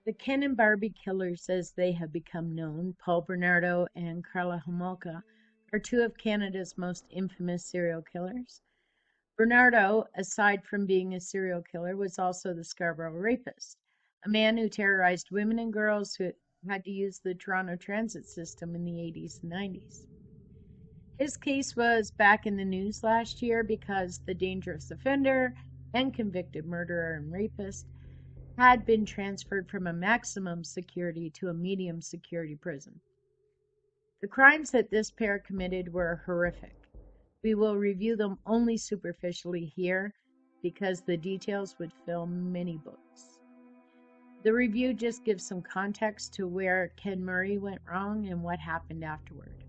The Ken and Barbie killers, as they have become known, Paul Bernardo and Karla Homolka, are two of Canada's most infamous serial killers. Bernardo, aside from being a serial killer, was also the Scarborough rapist, a man who terrorized women and girls who had to use the Toronto transit system in the 80s and 90s. His case was back in the news last year because the dangerous offender and convicted murderer and rapist had been transferred from a maximum security to a medium security prison. The crimes that this pair committed were horrific. We will review them only superficially here because the details would fill many books. The review just gives some context to where Ken Murray went wrong and what happened afterward.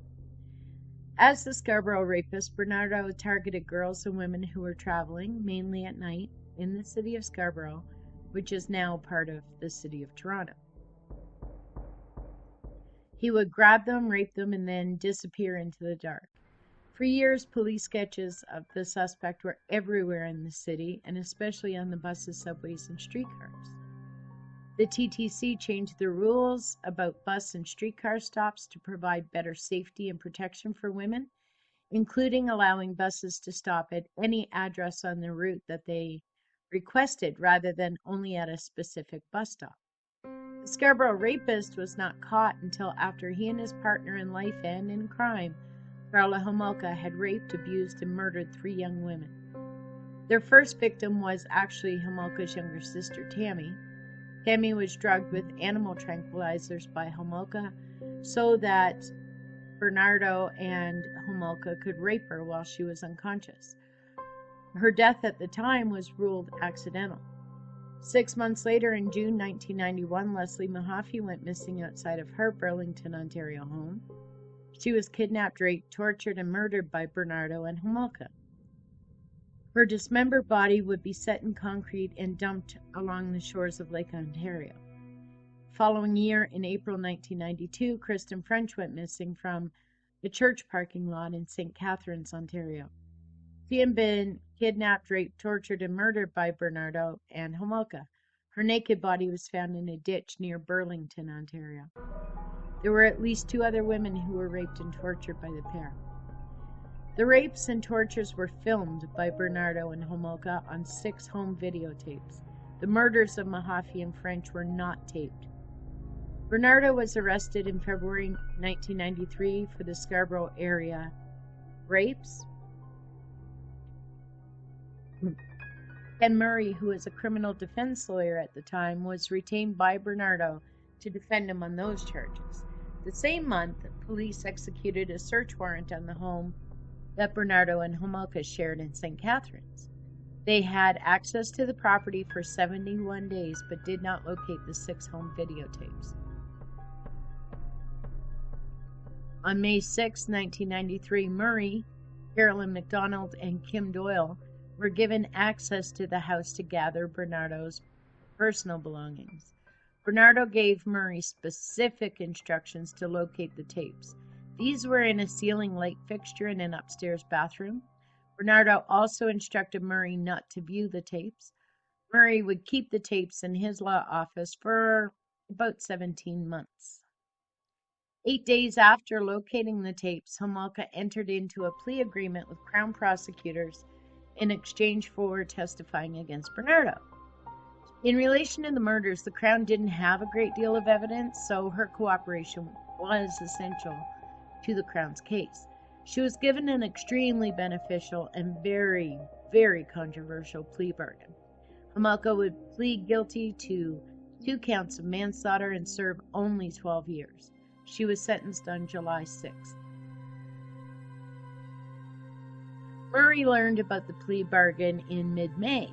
As the Scarborough rapist, Bernardo targeted girls and women who were traveling, mainly at night, in the city of Scarborough, which is now part of the city of Toronto. He would grab them, rape them, and then disappear into the dark. For years, police sketches of the suspect were everywhere in the city, and especially on the buses, subways, and streetcars. The TTC changed the rules about bus and streetcar stops to provide better safety and protection for women, including allowing buses to stop at any address on the route that they requested rather than only at a specific bus stop. The Scarborough rapist was not caught until after he and his partner in life and in crime, Karla Homolka, had raped, abused, and murdered 3 young women. Their first victim was actually Homolka's younger sister, Tammy. Tammy was drugged with animal tranquilizers by Homolka so that Bernardo and Homolka could rape her while she was unconscious. Her death at the time was ruled accidental. 6 months later, in June 1991, Leslie Mahaffey went missing outside of her Burlington, Ontario home. She was kidnapped, raped, tortured, and murdered by Bernardo and Homolka. Her dismembered body would be set in concrete and dumped along the shores of Lake Ontario. The following year, in April 1992, Kristen French went missing from the church parking lot in St. Catharines, Ontario. She had been kidnapped, raped, tortured, and murdered by Bernardo and Homolka. Her naked body was found in a ditch near Burlington, Ontario. There were at least 2 other women who were raped and tortured by the pair. The rapes and tortures were filmed by Bernardo and Homolka on 6 home videotapes. The murders of Mahaffey and French were not taped. Bernardo was arrested in February 1993 for the Scarborough area rapes. Ken Murray, who was a criminal defense lawyer at the time, was retained by Bernardo to defend him on those charges. The same month, police executed a search warrant on the home that Bernardo and Homolka shared in St. Catharines. They had access to the property for 71 days but did not locate the 6 home videotapes. On May 6, 1993, Murray, Carolyn McDonald, and Kim Doyle were given access to the house to gather Bernardo's personal belongings. Bernardo gave Murray specific instructions to locate the tapes. These were in a ceiling light fixture in an upstairs bathroom. Bernardo also instructed Murray not to view the tapes. Murray would keep the tapes in his law office for about 17 months. 8 days after locating the tapes, Homolka entered into a plea agreement with Crown prosecutors in exchange for testifying against Bernardo. In relation to the murders, the Crown didn't have a great deal of evidence, so her cooperation was essential to the Crown's case. She was given an extremely beneficial and very, very controversial plea bargain. Homolka would plead guilty to 2 counts of manslaughter and serve only 12 years. She was sentenced on July 6th. Murray learned about the plea bargain in mid-May.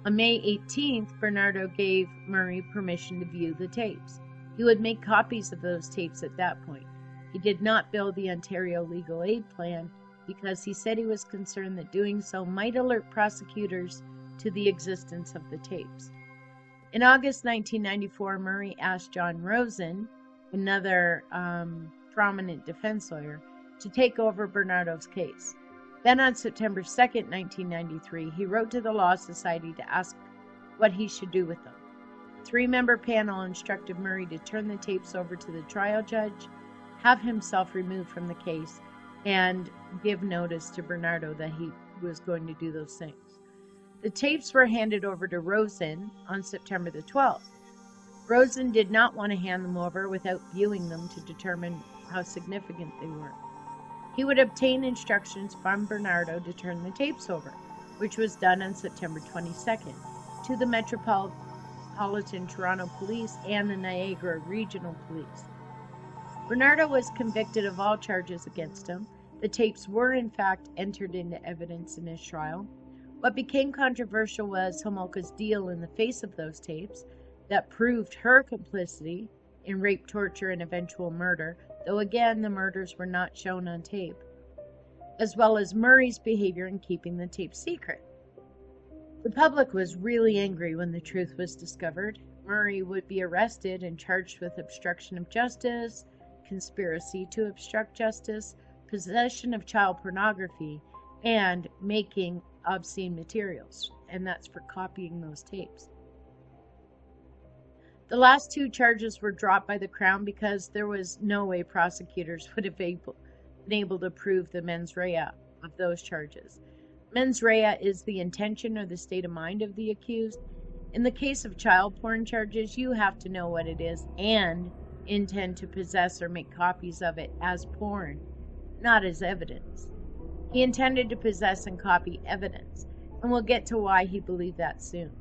On May 18th, Bernardo gave Murray permission to view the tapes. He would make copies of those tapes at that point. He did not build the Ontario Legal Aid Plan because he said he was concerned that doing so might alert prosecutors to the existence of the tapes. In August 1994, Murray asked John Rosen, another prominent defense lawyer, to take over Bernardo's case. Then on September 2nd, 1993, he wrote to the Law Society to ask what he should do with them. Three-member panel instructed Murray to turn the tapes over to the trial judge, have himself removed from the case, and give notice to Bernardo that he was going to do those things. The tapes were handed over to Rosen on September the 12th. Rosen did not want to hand them over without viewing them to determine how significant they were. He would obtain instructions from Bernardo to turn the tapes over, which was done on September 22nd, to the Metropolitan Toronto Police and the Niagara Regional Police. Bernardo was convicted of all charges against him. The tapes were in fact entered into evidence in his trial. What became controversial was Homolka's deal in the face of those tapes that proved her complicity in rape, torture, and eventual murder, though again the murders were not shown on tape, as well as Murray's behavior in keeping the tape secret. The public was really angry when the truth was discovered. Murray would be arrested and charged with obstruction of justice, conspiracy to obstruct justice, possession of child pornography, and making obscene materials, and that's for copying those tapes. The last two charges were dropped by the Crown because there was no way prosecutors would have been able to prove the mens rea of those charges. Mens rea is the intention or the state of mind of the accused. In the case of child porn charges, you have to know what it is and intend to possess or make copies of it as porn, not as evidence. He intended to possess and copy evidence, and we'll get to why he believed that soon.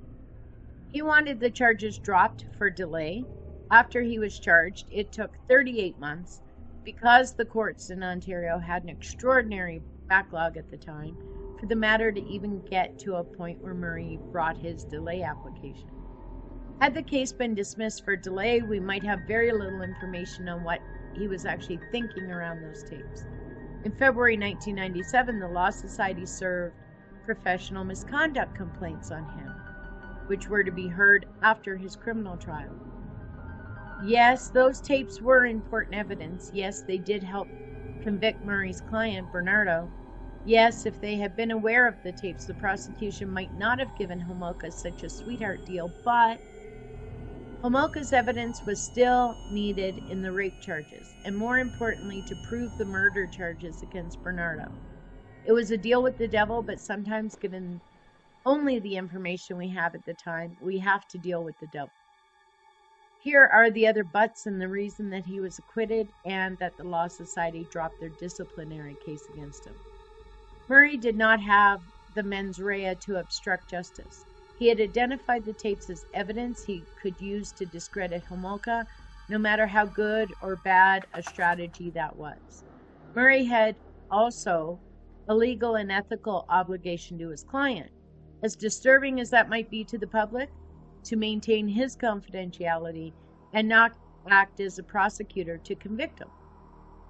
He wanted the charges dropped for delay. After he was charged, it took 38 months because the courts in Ontario had an extraordinary backlog at the time for the matter to even get to a point where Murray brought his delay application. Had the case been dismissed for delay, we might have very little information on what he was actually thinking around those tapes. In February 1997, the Law Society served professional misconduct complaints on him, which were to be heard after his criminal trial. Yes, those tapes were important evidence. Yes, they did help convict Murray's client, Bernardo. Yes, if they had been aware of the tapes, the prosecution might not have given Homolka such a sweetheart deal, but Homolka's evidence was still needed in the rape charges, and more importantly, to prove the murder charges against Bernardo. It was a deal with the devil, but sometimes, given only the information we have at the time, we have to deal with the devil. Here are the other buts and the reason that he was acquitted and that the Law Society dropped their disciplinary case against him. Murray did not have the mens rea to obstruct justice. He had identified the tapes as evidence he could use to discredit Homolka, no matter how good or bad a strategy that was. Murray had also a legal and ethical obligation to his client, as disturbing as that might be to the public, to maintain his confidentiality and not act as a prosecutor to convict him.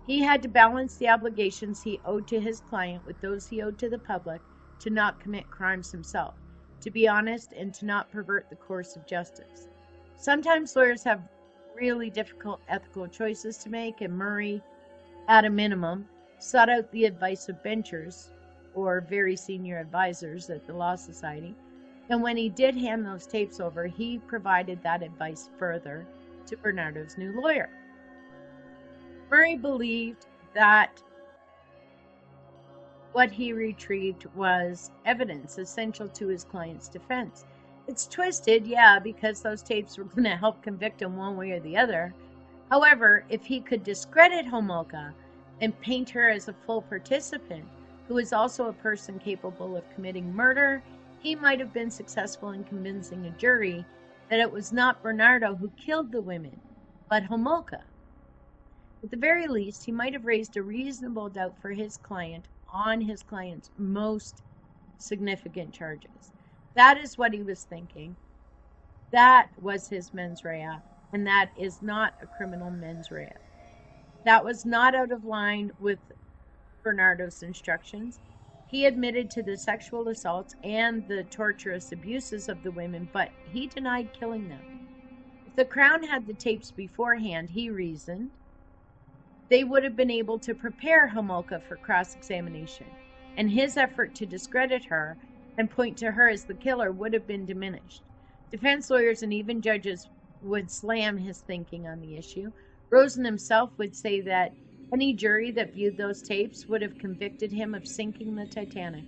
He had to balance the obligations he owed to his client with those he owed to the public to not commit crimes himself, to be honest, and to not pervert the course of justice. Sometimes lawyers have really difficult ethical choices to make, and Murray, at a minimum, sought out the advice of benchers, or very senior advisors at the Law Society, and when he did hand those tapes over, he provided that advice further to Bernardo's new lawyer. Murray believed that what he retrieved was evidence essential to his client's defense. It's twisted, yeah, because those tapes were going to help convict him one way or the other. However, if he could discredit Homolka and paint her as a full participant, who is also a person capable of committing murder, he might have been successful in convincing a jury that it was not Bernardo who killed the women, but Homolka. At the very least, he might have raised a reasonable doubt for his client on his client's most significant charges. That is what he was thinking. That was his mens rea, and that is not a criminal mens rea. That was not out of line with Bernardo's instructions. He admitted to the sexual assaults and the torturous abuses of the women, but he denied killing them. If the Crown had the tapes beforehand, he reasoned, they would have been able to prepare Homolka for cross-examination, and his effort to discredit her and point to her as the killer would have been diminished. Defense lawyers and even judges would slam his thinking on the issue. Rosen himself would say that any jury that viewed those tapes would have convicted him of sinking the Titanic,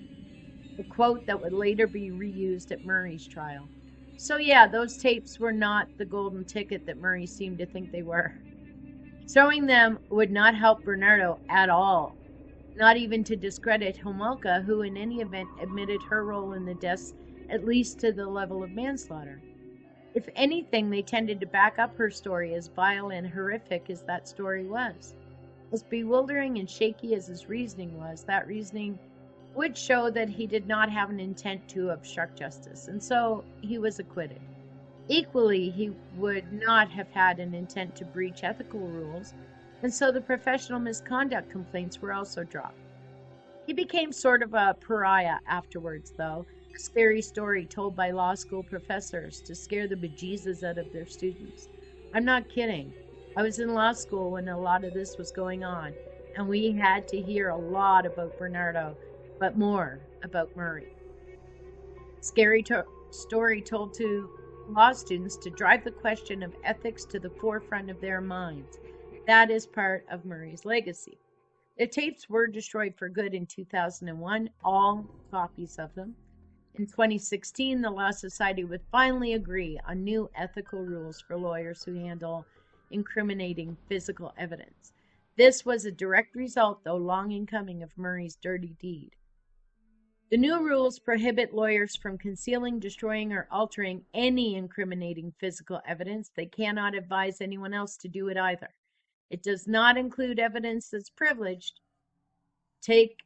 a quote that would later be reused at Murray's trial. So, yeah, those tapes were not the golden ticket that Murray seemed to think they were. Showing them would not help Bernardo at all, not even to discredit Homolka, who in any event admitted her role in the deaths at least to the level of manslaughter. If anything, they tended to back up her story, as vile and horrific as that story was. As bewildering and shaky as his reasoning was, that reasoning would show that he did not have an intent to obstruct justice, and so he was acquitted. Equally, he would not have had an intent to breach ethical rules, and so the professional misconduct complaints were also dropped. He became sort of a pariah afterwards, though, a scary story told by law school professors to scare the bejesus out of their students. I'm not kidding. I was in law school when a lot of this was going on, and we had to hear a lot about Bernardo, but more about Murray. Scary story told to law students to drive the question of ethics to the forefront of their minds. That is part of Murray's legacy. The tapes were destroyed for good in 2001, all copies of them. In 2016, the Law Society would finally agree on new ethical rules for lawyers who handle incriminating physical evidence. This was a direct result, though long in coming, of Murray's dirty deed. The new rules prohibit lawyers from concealing, destroying, or altering any incriminating physical evidence. They cannot advise anyone else to do it either. It does not include evidence that's privileged. Take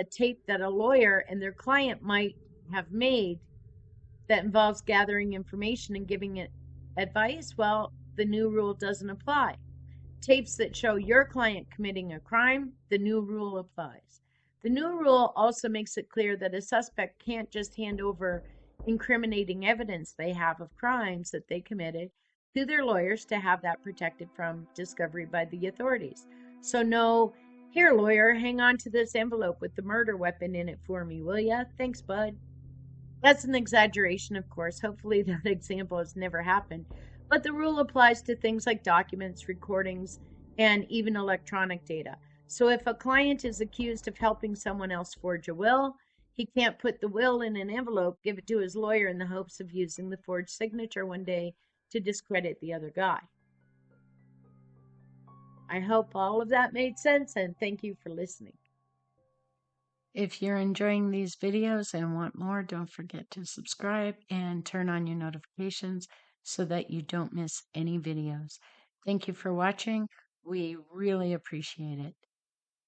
tape that a lawyer and their client might have made that involves gathering information and giving it advice. Well, the new rule doesn't apply. Tapes that show your client committing a crime, the new rule applies. The new rule also makes it clear that a suspect can't just hand over incriminating evidence they have of crimes that they committed to their lawyers to have that protected from discovery by the authorities. So, no, here, lawyer, hang on to this envelope with the murder weapon in it for me, will ya? Thanks, bud. That's an exaggeration, of course. Hopefully, that example has never happened. But the rule applies to things like documents, recordings, and even electronic data. So if a client is accused of helping someone else forge a will, he can't put the will in an envelope, give it to his lawyer in the hopes of using the forged signature one day to discredit the other guy. I hope all of that made sense, and thank you for listening. If you're enjoying these videos and want more, don't forget to subscribe and turn on your notifications so that you don't miss any videos. Thank you for watching. We really appreciate it.